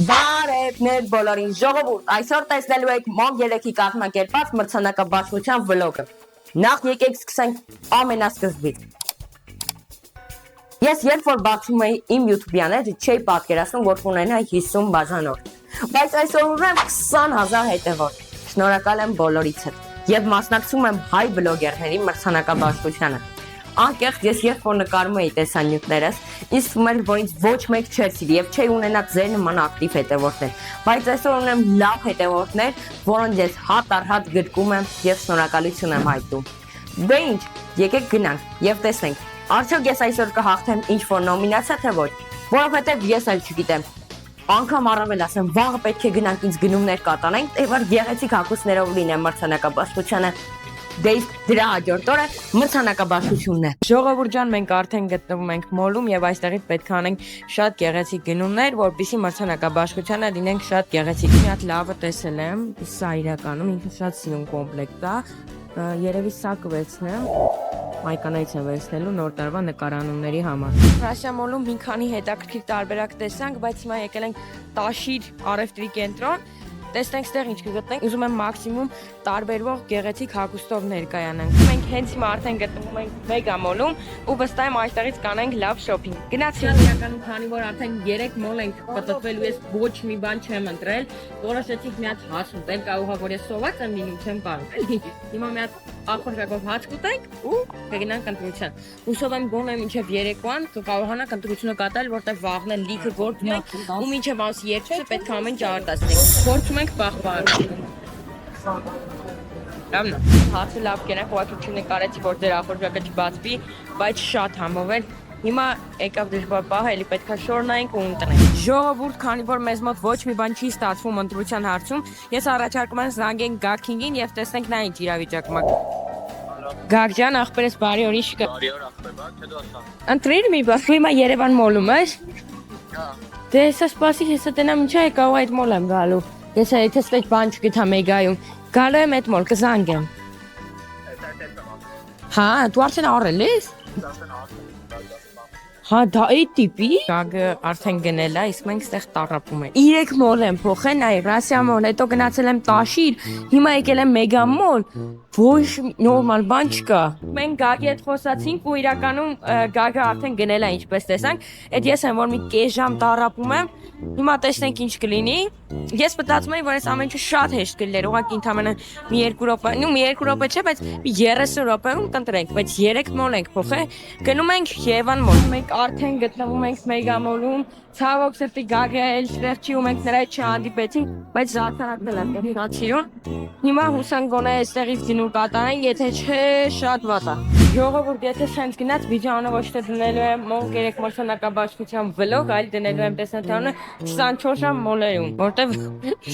Բարևներ բոլորին, ժողովուրդ, այսօր տեսնելու եք Մոն 3-ի կազմակերպած մրցանակաբաշխության վլոգը։ Նախ եկեք սկսենք ամենասկզբից։ Ես երբ որ բացում էի իմ YouTube-յան էջը, չէի պատկերացնում, որ կունենայի 50 բաժանորդ, բայց այսօր ունեմ 20,000 հետևորդ։ Շնորհակալ եմ բոլորիցդ եւ մասնակցում եմ հայ բլոգերների մրցանակաբաշխությանը։ Անկեղծ ես երբ որ նկարում էի տեսանյութներս, ինձ թվում էր, որ ինձ ոչ մեկ չէր սիրի եւ չէի ունենա ձեր նման ակտիվ հետևորդներ, բայց այսօր ունեմ լավ հետևորդներ, որոնց ես հատ առ հատ գրկում եմ եւ շնորհակալություն եմ հայտնում։ Դե ինչ, եկեք գնանք եւ տեսնենք, արդյոք ես այսօր կհաղթեմ ինչ-որ նոմինացիա թե ոչ, որովհետեւ ես էլ չգիտեմ։ Անգամ առավել ասեմ, վաղը պետք է գնանք ինձ գնումներ կատարենք, թե որ գեղեցիկ հագուստներով լինեմ մրցանակաբաշխությանը։ Դե իսկ դրա հաջորդ օրը մրցանակաբաշխությունն է։ Ժողովուրդ ջան, մենք արդեն գտնվում ենք մոլում եւ այստեղից պետք է անենք շատ գեղեցիկ գնումներ, որպեսզի մրցանակաբաշխությանը լինենք շատ գեղեցիկ։ Մի հատ լավը տեսել եմ, սա իրականում ինքը շատ սիրուն կոմպլեկտ է։ Երևի սա կվեցնեմ։ Մայկանայից եմ վերցնելու նոր տարվա նկարանումների համար։ Ֆրանսիա մոլում մի քանի հետաքրքիր տարբերակ տեսանք, բայց հիմա եկել ենք Տաշիր առևտրի կենտրոն։ Տեսնենք ստեղ ինչ կգտնենք, ուզում եմ մաքսիմում տարբերվող գեղեցիկ հագուստով ներկայանանք։ Մենք հենց հիմա արդեն գտնվում ենք Մեգա մոլում ու վստահ եմ այստեղից կանենք լավ շոփինգ։ Գնացինք իրականում, քանի որ արդեն 3 մոլ ենք պատտվելու, ես ոչ մի բան չեմ ընտրել, որոշեցինք մի հատ հաց ուտել, կարող է որ ես սոված եմ լինում, չեմ կարող, էլի։ Հիմա մի հատ ախորժակով հաց կուտենք ու կգնանք ընտրության։ Հուսով եմ գոնե մինչև երեկոյան կկարողանանք ընտրությունը կատարել, որտեղ վաղն է լիքը գործ ունենք ու մինչև ամսի 2-ը պետք է ամեն ինչ ավարտացնենք։ Փորձում ենք պահպանել։ Լավն է։ Հացը լավ կերենք, ուղղակի չնկարեցի, որ ձեր ախորժակը չբացվի, բայց շատ համով էր։ Հիմա եկավ դժվար պահը, էլի պետք է շորնայինք ու ընտրենք։ Ժողովուրդ, քանի որ մեզ մոտ ոչ մի բան չի ստացվում ընտրության հարցում, ես առաջարկում եմ զանգենք Գագքինգին եւ տեսնենք նա ինչ իրավիճակում է։ Գագ ջան, ախպերս բարի օր, ինչ կա։ Բարի օր, ախպեր, բա, չէ դու ասա։ Ընտրիր մի բան, հիմա Երևան մոլում ես։ Հա։ Դե հեսա սպասի, հեսա տենամ ինչա եկա ու այդ մոլ եմ գալու։ Ես եթե ստեջ բան չգտա Մեգայում, գալու եմ այդ մոլ, կզանգեմ։ Հա, դու արդեն առել ես։ Հա, դա այդ տիպի։ Գագը արդեն գնել է, իսկ մենք ստեղ տառապում ենք։ 3 մոլ եմ փոխել, այ Ռասիա մոլ, հետո գնացել եմ Տաշիր, հիմա եկել եմ Մեգա մոլ։ Ոչ նորմալ բան չկա։ Մենք Գագի հետ խոսացինք ու իրականում Գագը արդեն գնել է, ինչպես տեսանք։ Այդ ես եմ որ մի կես ժամ տառապում եմ։ Հիմա տեսնենք ինչ կլինի։ Ես մտածում եմ, որ այս ամենը շատ հեշտ կլիներ, ուղղակի ընդամենը մի 2 րոպե, նու մի 2 րոպե չէ, բայց մի 30 րոպեում կընտրենք, բայց 3 մոլ ենք փոխել։ Գնում ենք Երևան մոլ։ Մենք արդեն գտնվում ենք Մեգա մոլում։ Ցավոք սրտի Գագը էլ շտեղ չի ու մենք նրա հետ չհանդիպեցինք, բայց զարթանակել եմ դեպքացիրուն։ Հիմա հուսանք գոնե այստեղից գնու կատարենք, եթե չէ շատ վատ է։ Ժողովուրդ, եթե սենց գնաց վիդեոանը ոչ թե դնելու եմ Մոն 3 մրցանակաբաշխության վլոգ, այլ դնելու եմ տեսնեթանը 24 ժամ մոլերում, որտեվ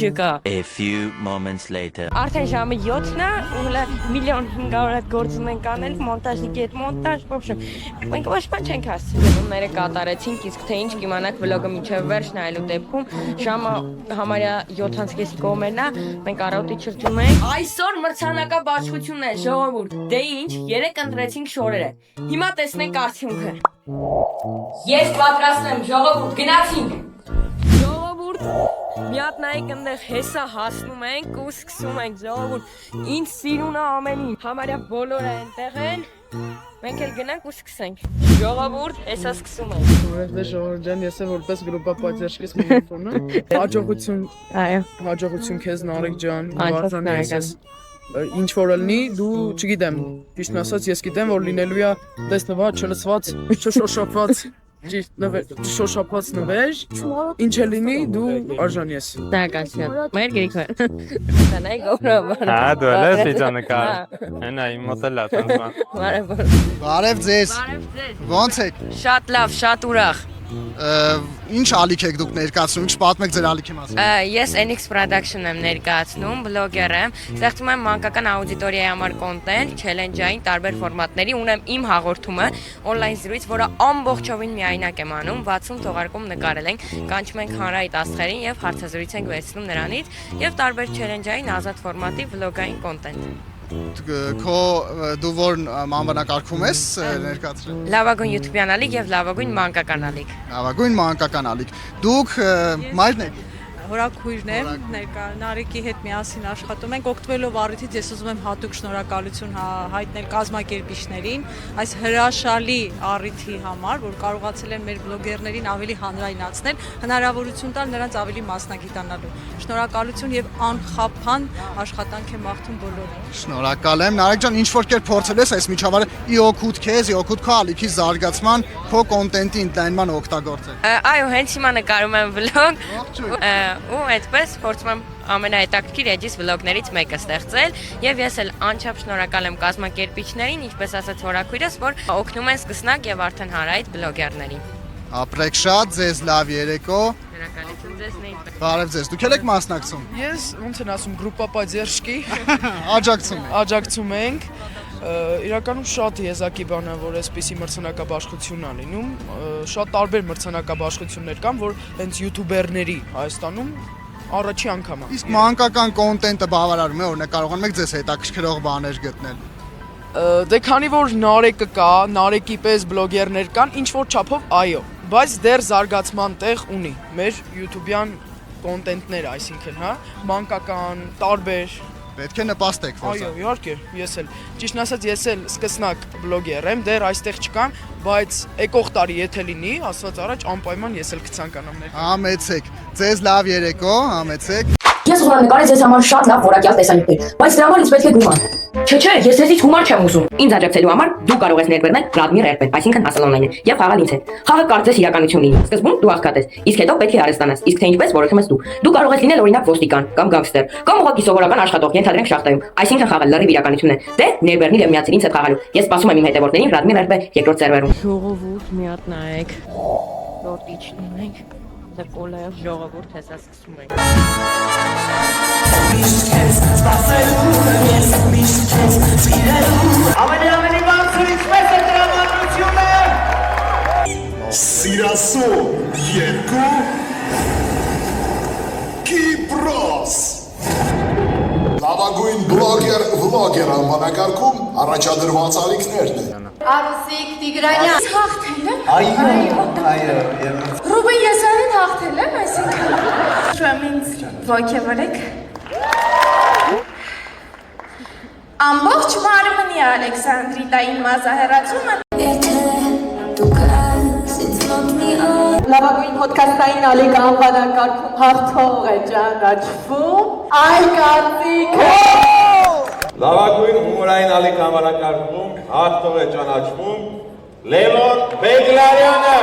չկա։ A few moments later. Արդեն ժամը 7-ն է, ու հələ 1,500,000 հատ գործ ունենք անել, մոնտաժնիկի հետ մոնտաժ, ոբշեմ։ Մենք ոչ բան չենք հասցրել։ Դերումները կատարեցինք, իսկ թե ինչ կիմանաք վլոգը մինչև վերջ նայելու դեպքում, ժամը համարյա 7:30 կողմերն է, մենք առավոտի շրջում ենք։ Այսօր մրցանակաբաշխությունն է, ժողովուրդ։ Դե ինչ, 3 ընտրեցինք շորերը։ Հիմա տեսնենք արդյունքը։ Ես պատրաստ եմ, ժողովուրդ, գնացինք։ Ժողովուրդ, մի հատ նայեք այնտեղ հեսա հասնում ենք ու սկսում ենք, ժողովուրդ։ Ինչ սիրուն է ամեն ինչ։ Համարյա բոլորը այնտեղ են։ Մենք էլ գնանք ու սկսենք։ Ժողովուրդ, հեսա սկսում ենք։ Որովհետեւ ժողովուրդ ջան, ես էլ որպես գրուպա պատժես միգրոֆոնը։ Հաջողություն։ Այո։ Հաջողություն քեզ Նարեկ ջան, Վարդան ես։ Ինչ որ լինի, դու չգիտեմ, ճիշտ ասած ես գիտեմ որ լինելու է տեսնված, չլսված, չշոշափված, շոշափված նվեր, ինչ է լինի, դու արժանի ես։ Տակասիա։ Մեր գրիքը։ Նայ գորով։ Հա, դու ես իջանկար։ Հենա իմ մոտել է տանցման։ Բարև։ Բարև ձեզ։ Բարև ձեզ։ Ո՞նց եք։ Շատ լավ, շատ ուրախ։ Ինչ ալիք եք դուք ներկայացնում, ինչ պատմեք ձեր ալիքի մասին։ Ես NX Production եմ ներկայացնում, բլոգեր եմ, ստեղծում եմ մանկական աուդիտորիայի համար կոնտենտ, չելենջային տարբեր ֆորմատների, ունեմ իմ հաղորդումը, on-line զրույց, որը ամբողջովին միայնակ եմ անում, 60 թողարկում նկարել ենք, կանչում ենք հանրային աստղերին եւ հարցազրույց ենք վերցնում նրանից եւ տարբեր չելենջային ազատ ֆորմատի բլոգային կոնտենտ։ Դու որ մանրանկարգում ես ներկայացրել։ Լավագույն YouTube-յան ալիք եւ լավագույն մանկական ալիք։ Լավագույն մանկական ալիք։ Դուք մայրն եք։ հորաքույրն եմ, Նարեկի հետ միասին աշխատում ենք, օգտվելով առիթից ես ուզում եմ հատուկ շնորհակալություն հայտնել կազմակերպիչներին այս հրաշալի առիթի համար, որ կարողացել են մեր բլոգերներին ավելի հանրայնացնել, հնարավորություն տալ նրանց ավելի մասնագիտանալու։ Շնորհակալություն եւ անխափան աշխատանք եմ մաղթում բոլորին։ Շնորհակալ եմ։ Նարեկ ջան, ինչ որ կերպ փորձել ես այս միջավայրը ի օգուտ քեզ, ի օգուտ քո ալիքի զարգացման, քո կոնտենտի ընդլայնման օգտագործել։ Այո, հենց հիմա նկարում եմ վլոգ ու այդպես փորձում եմ ամենահետաքրքիր էջից վլոգներից մեկը ստեղծել եւ ես էլ անչափ շնորհակալ եմ կազմակերպիչներին, ինչպես ասաց հորաքույրս, որ օգնում են սկսնակ եւ արդեն հարայտ բլոգերներին։ Ապրեք շատ, ձեզ լավ երեկո։ Շնորհակալություն ձեզ նույնպես։ Բարև ձեզ։ Դուք եք մասնակցում։ Ես ոնց են ասում գրուպա պոդերժկի Աջակցում ենք։ Իրականում շատ եզակի բան է, որ այսպիսի մրցանակաբաշխություն ա լինում, շատ տարբեր մրցանակաբաշխություններ կան, որ հենց յութուբերների Հայաստանում առաջի անգամ է։ Իսկ մանկական կոնտենտը բավարարում է, օրինակ կարողանում եք ձեզ հետաքրքրող բաներ գտնել։ Դե քանի որ Նարեկը կա, Նարեկի պես բլոգերներ կան, ինչ որ չափով այո, բայց դեռ զարգացման տեղ ունի մեր YouTube-յան կոնտենտները, այսինքն, հա, մանկական, տարբեր Պետք է նպաստեք Այո, իհարկե, ես էլ։ Ճիշտն ասած, ես էլ սկսնակ բլոգեր եմ, դեռ այստեղ չկամ, բայց եկող տարի եթե լինի, ասված առաջ անպայման ես էլ կցանկանամ ներկայ։ Համեցեք։ Ձեզ լավ երեկո, համեցեք։ Ես ուզում եմ նկարել ձեզ համար շատ լավ որակյալ տեսանյութեր, բայց դրա համար ինձ պետք է գումար։ Չէ, ես ձեզից գումար չեմ ուզում։ Ինձ աջակցելու համար դու կարող ես ներբեռնել Ռադմիր Էրպեն, այսինքն հասել օնլայնը, եւ խաղալ ինձ հետ։ Խաղը կարծես իրականություն լինի։ Սկզբում դու աղքատ ես, իսկ հետո պետք է արեստանաս, իսկ թե ինչպես որոշում ես դու։ Դու կարող ես լինել օրինակ ոստիկան կամ գանգստեր, կամ ուղղակի սովորական աշխատող, ենթադրենք շախտայում, այսինքն խաղալ լրիվ իրականություն է։ Դե ներբեռնիր եւ միացիր ինձ հետ խաղալու։ Ես սպասում եմ իմ հետևորդներին Ռադմիր Էրպեն երկրորդ սերվերում։ Ժողովուրդ, մի հատ նայեք։ Լորտիչն ենք։ Դե կոլայով ժողովուրդ հեսա սկսում ենք։ Ամենի բարձր ինչպես է տրամադրությունը Սիրասո 2 Կիպրոս Լավագույն վլոգեր անվանակարգում առաջադրված ալիքներն են Արուսիկ Տիգրանյան հաղթել Այո Ռուբեն Եսարին հաղթել եմ, այսինքն Շուեմ ինձ ոգևորեք Ամբողջ մարմնի Ալեքսանդրիտային մազահեռացումը Լավագույն հոդքաստային ալիք անվանակարգում հաղթող է ճանաչվում Այ կարծիքը Լավագույն հումորային ալիք անվանակարգում հաղթող է ճանաչվում Լևոն Բեգլարյանը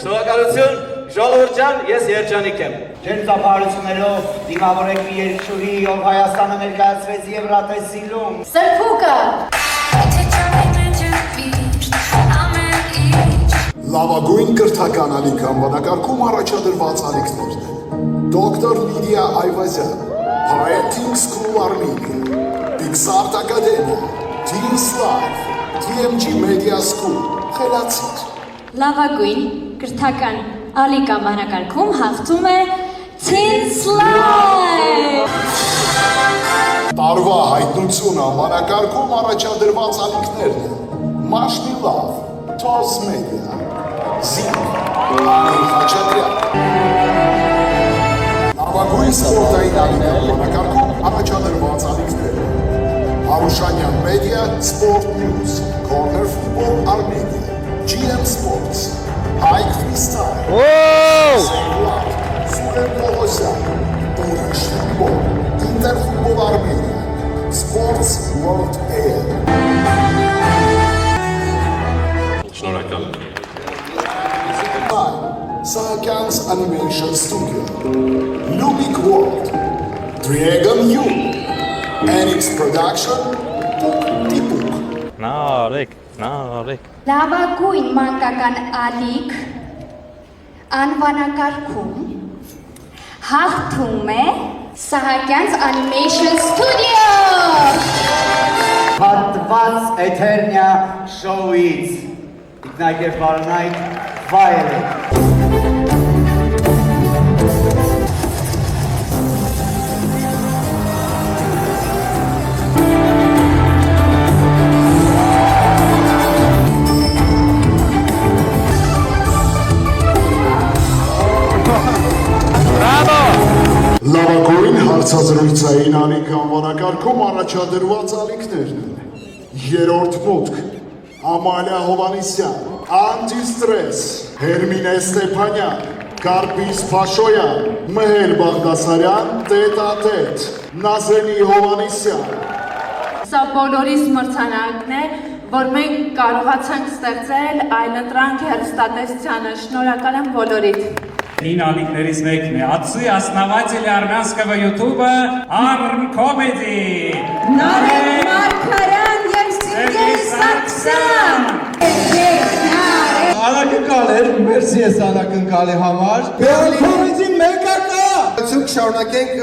Շնորհակալություն Ժողովուրդ ջան, ես երջանիկ եմ Ջեր ծափարություններով դիմավորեք մի երկշուրի, ով Հայաստանը ներկայացվեց Եվրատեսիլում Սրբուկը Լավագույն կրթական ալիք անվանակարգում առաջադրված ալիքներն են Դոկտոր Լիդիա Այվազյան Parenting School Armenia Pixart Academia Teens Life TMG Media School Խելացիր Լավագույն կրթական ալիք անվանակարգում հաղթում է Teens Life Տարվա հայտնություն անվանակարգում առաջադրված ալիքներն են Մաշնի Լավ Toz Media Zink Անիլ Խաչատրյան Լավագույն սպորտային ալիք անվանակարգում առաջադրված ալիքներ Հարուշանյան Մեդիա Sport News Corner Football Armenia GM Sports Hike Freestyle Save Life Սուրեն Պողոսյան Ուրիշ Football Inter Football Armenia Sports World Air Շնորհակալ Sahakyan's Animation Studio Lubic World Dragon U NX Production Tipuk Նարեկ Լավագույն մանկական ալիք անվանակարգում հաղթում է Սահակյան's Animation Studio Հատված Էթերնիա շոուից Իգնայք և բարնայք վայել Հարցազրույցային ալիք անվանակարգում առաջադրված ալիքներն են։ Երրորդ մուտք Ամալիա Հովանիսյան, Անտիստրես, Հերմինե Ստեփանյան, Կարպիս Փաշոյան, Մհեր Բաղդասարյան, Տետ-ա-տետ, Նազենի Հովանիսյան։ Սա բոլորիս մրցանակն է, որ մենք կարողացանք ստեղծել այլընտրանք հեռուստատեսությանը։ Շնորհակալ եմ բոլորիդ։ Ին ալիքներից մեկն է Отцы основатели армянского ютуба Arm Comedy Նարեկ Մարկարյան և Սիրգեյ Սարգսյան։ Անակնկալ էր, մերսի ես անակնկալի համար։ Բեալքոմեդի մեկակա։ Ցույց շարունակենք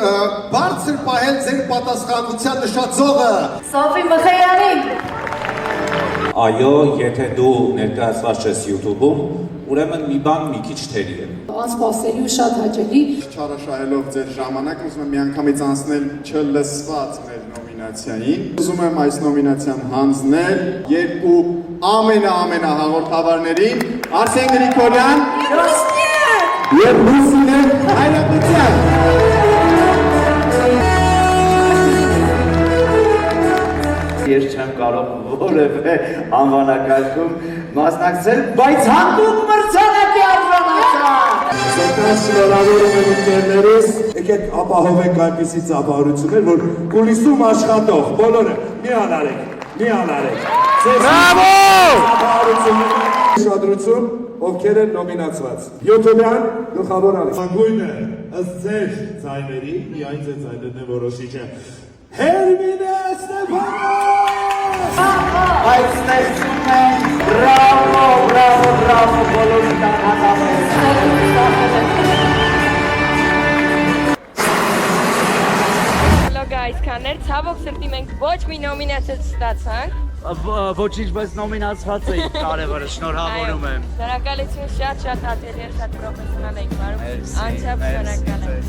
բարձր պահել ձեր պատասխանատվության նշածողը։ Սոֆի Մխեյանի։ Այո, եթե դու ներկայացված ես YouTube-ում, ուրեմն մի բան մի քիչ թերի է։ Անսպասելի ու շատ հաճելի։ Չարաշահելով ձեր ժամանակ, ուզում եմ միանգամից անցնել չլսված մեր նոմինացիային։ Ուզում եմ այս նոմինացիան հանձնել երկու ամենահաղորդավարներին՝ Արսեն Գրիգորյան և Լուսինե Հայրապետյան։ Ես չեմ կարող որևէ անվանակարգում մասնակցել, բայց հանդուկ մրցանակի արժանացա։ Սակայն շնորհավորում եմ ընկերներիս, եկեք ապահովենք այնպիսի ծափահարություններ, որ կուլիսում աշխատող բոլորը մի անարեք։ Բրավո! Շադրություն, ովքեր են նոմինացված։ YouTube-յան գլխավոր ալիք։ Անգույնը ըստ ձեր ձայների, միայն ձեր ձայներն են որոշիչը։ Հերմինե Ստեփանյան։ Բայց ստեղծում են, բրավո, բոլորի տանհատավեր։ Hello guys, կաներ, ցավոք սրտի մենք ոչ մի նոմինացիա չստացանք։ Ոչինչ, բայց նոմինացված էի կարևորը, շնորհավորում եմ։ Շնորհակալություն, շատ ատելի, շատ պրոֆեսիոնալ եք վարում։ Անչափ շնորհակալ եմ։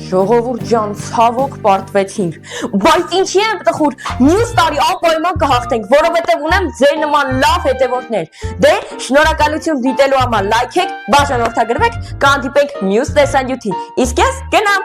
Ժողովուրդ ջան, ցավոք պարտվեցինք, բայց ինչի եմ տխուր, մյուս տարի անպայման կհաղթենք, որովհետև ունեմ ձեր նման լավ հետևորդներ։ Դե, շնորհակալություն դիտելու համար լայքեք, բաժանորդագրվեք, կհանդիպենք մյուս տեսանյութին։ Իսկ ես գնամ։